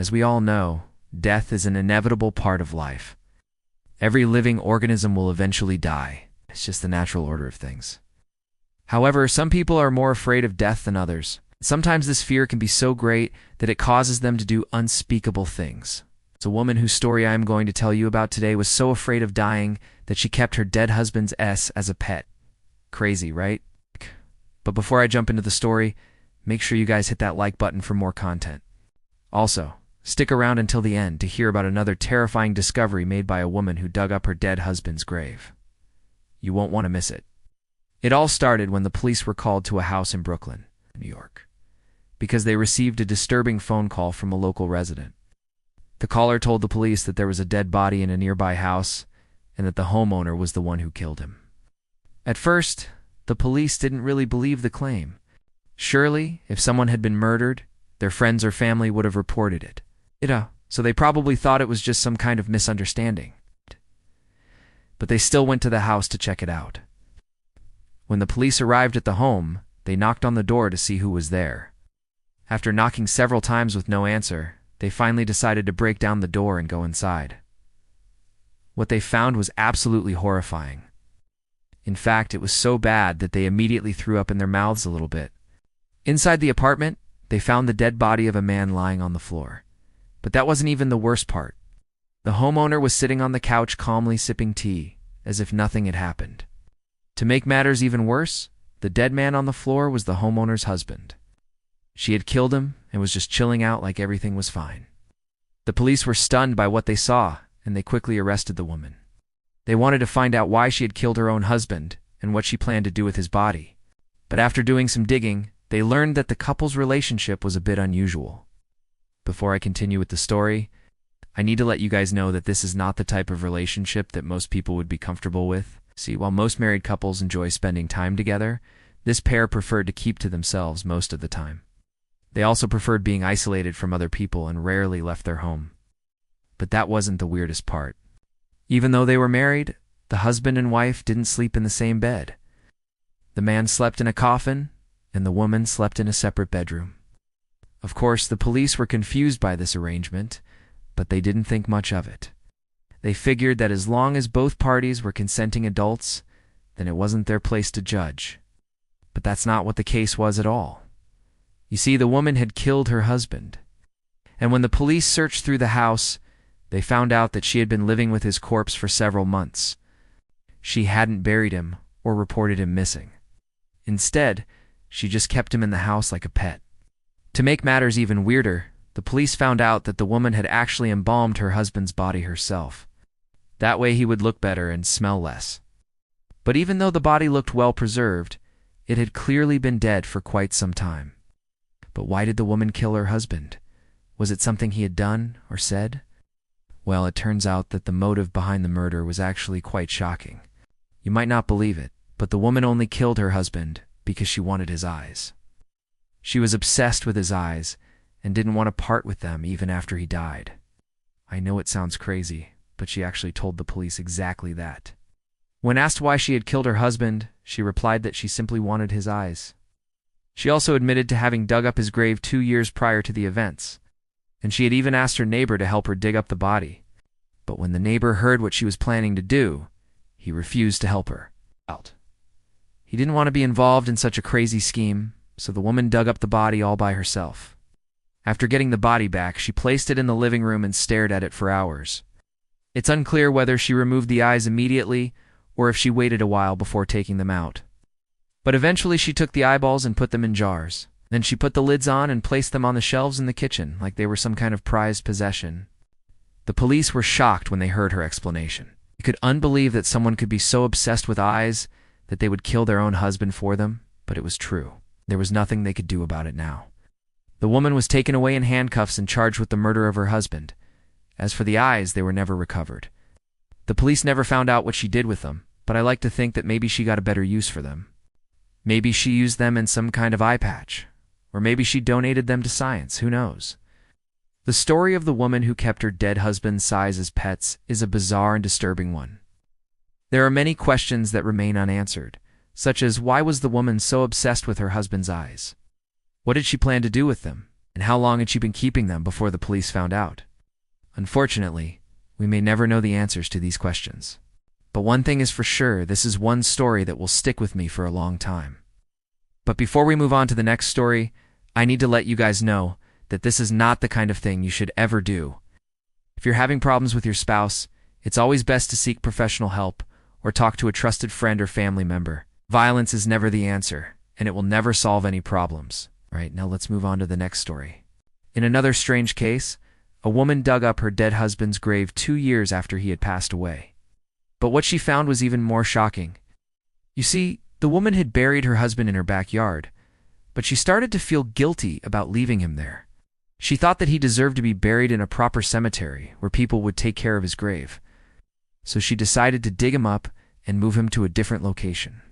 As we all know, death is an inevitable part of life. Every living organism will eventually die. It's just the natural order of things. However, some people are more afraid of death than others. Sometimes this fear can be so great that it causes them to do unspeakable things. It's a woman whose story I am going to tell you about today was so afraid of dying that she kept her dead husband's S as a pet. Crazy, right? But before I jump into the story, make sure you guys hit that like button for more content. Also, stick around until the end to hear about another terrifying discovery made by a woman who dug up her dead husband's grave. You won't want to miss it. It all started when the police were called to a house in Brooklyn, New York, because they received a disturbing phone call from a local resident. The caller told the police that there was a dead body in a nearby house and that the homeowner was the one who killed him. At first, the police didn't really believe the claim. Surely, if someone had been murdered, their friends or family would have reported it. So they probably thought it was just some kind of misunderstanding. But they still went to the house to check it out. When the police arrived at the home, they knocked on the door to see who was there. After knocking several times with no answer, they finally decided to break down the door and go inside. What they found was absolutely horrifying. In fact, it was so bad that they immediately threw up in their mouths a little bit. Inside the apartment, they found the dead body of a man lying on the floor. But that wasn't even the worst part. The homeowner was sitting on the couch calmly sipping tea, as if nothing had happened. To make matters even worse, the dead man on the floor was the homeowner's husband. She had killed him and was just chilling out like everything was fine. The police were stunned by what they saw, and they quickly arrested the woman. They wanted to find out why she had killed her own husband and what she planned to do with his body. But after doing some digging, they learned that the couple's relationship was a bit unusual. Before I continue with the story, I need to let you guys know that this is not the type of relationship that most people would be comfortable with. See, while most married couples enjoy spending time together, this pair preferred to keep to themselves most of the time. They also preferred being isolated from other people and rarely left their home. But that wasn't the weirdest part. Even though they were married, the husband and wife didn't sleep in the same bed. The man slept in a coffin, and the woman slept in a separate bedroom. Of course, the police were confused by this arrangement, but they didn't think much of it. They figured that as long as both parties were consenting adults, then it wasn't their place to judge. But that's not what the case was at all. You see, the woman had killed her husband. And when the police searched through the house, they found out that she had been living with his corpse for several months. She hadn't buried him or reported him missing. Instead, she just kept him in the house like a pet. To make matters even weirder, the police found out that the woman had actually embalmed her husband's body herself. That way he would look better and smell less. But even though the body looked well preserved, it had clearly been dead for quite some time. But why did the woman kill her husband? Was it something he had done or said? Well, it turns out that the motive behind the murder was actually quite shocking. You might not believe it, but the woman only killed her husband because she wanted his eyes. She was obsessed with his eyes and didn't want to part with them even after he died. I know it sounds crazy, but she actually told the police exactly that. When asked why she had killed her husband, she replied that she simply wanted his eyes. She also admitted to having dug up his grave 2 years prior to the events, and she had even asked her neighbor to help her dig up the body. But when the neighbor heard what she was planning to do, he refused to help her out. He didn't want to be involved in such a crazy scheme, so the woman dug up the body all by herself. After getting the body back, she placed it in the living room and stared at it for hours. It's unclear whether she removed the eyes immediately or if she waited a while before taking them out. But eventually she took the eyeballs and put them in jars. Then she put the lids on and placed them on the shelves in the kitchen like they were some kind of prized possession. The police were shocked when they heard her explanation. They could unbelieve that someone could be so obsessed with eyes that they would kill their own husband for them, but it was true. There was nothing they could do about it now. The woman was taken away in handcuffs and charged with the murder of her husband. As for the eyes, they were never recovered. The police never found out what she did with them, but I like to think that maybe she got a better use for them. Maybe she used them in some kind of eye patch, or maybe she donated them to science, who knows? The story of the woman who kept her dead husband's eyes as pets is a bizarre and disturbing one. There are many questions that remain unanswered, such as why was the woman so obsessed with her husband's eyes? What did she plan to do with them? And how long had she been keeping them before the police found out? Unfortunately, we may never know the answers to these questions. But one thing is for sure, this is one story that will stick with me for a long time. But before we move on to the next story, I need to let you guys know that this is not the kind of thing you should ever do. If you're having problems with your spouse, it's always best to seek professional help or talk to a trusted friend or family member. Violence is never the answer, and it will never solve any problems. All right, now let's move on to the next story. In another strange case, a woman dug up her dead husband's grave 2 years after he had passed away. But what she found was even more shocking. You see, the woman had buried her husband in her backyard, but she started to feel guilty about leaving him there. She thought that he deserved to be buried in a proper cemetery where people would take care of his grave. So she decided to dig him up and move him to a different location.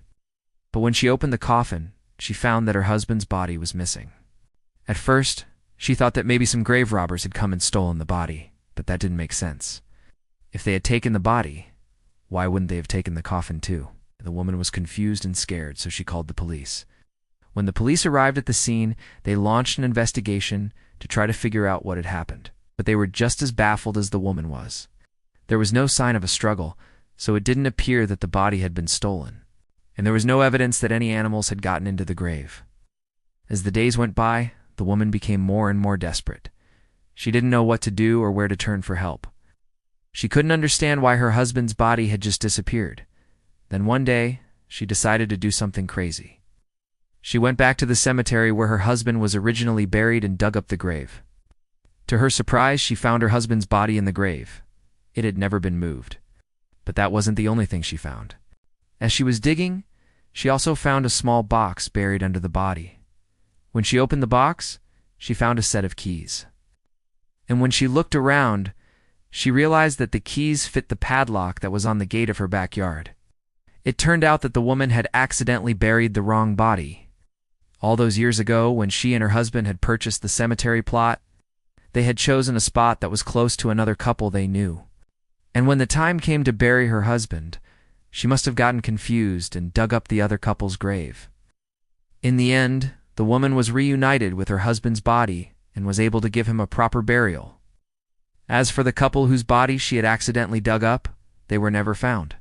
But when she opened the coffin, she found that her husband's body was missing. At first, she thought that maybe some grave robbers had come and stolen the body, but that didn't make sense. If they had taken the body, why wouldn't they have taken the coffin too? The woman was confused and scared, so she called the police. When the police arrived at the scene, they launched an investigation to try to figure out what had happened. But they were just as baffled as the woman was. There was no sign of a struggle, so it didn't appear that the body had been stolen. And there was no evidence that any animals had gotten into the grave. As the days went by, the woman became more and more desperate. She didn't know what to do or where to turn for help. She couldn't understand why her husband's body had just disappeared. Then one day, she decided to do something crazy. She went back to the cemetery where her husband was originally buried and dug up the grave. To her surprise, she found her husband's body in the grave. It had never been moved. But that wasn't the only thing she found. As she was digging, she also found a small box buried under the body. When she opened the box, she found a set of keys. And when she looked around, she realized that the keys fit the padlock that was on the gate of her backyard. It turned out that the woman had accidentally buried the wrong body. All those years ago, when she and her husband had purchased the cemetery plot, they had chosen a spot that was close to another couple they knew. And when the time came to bury her husband, she must have gotten confused and dug up the other couple's grave. In the end, the woman was reunited with her husband's body and was able to give him a proper burial. As for the couple whose body she had accidentally dug up, they were never found.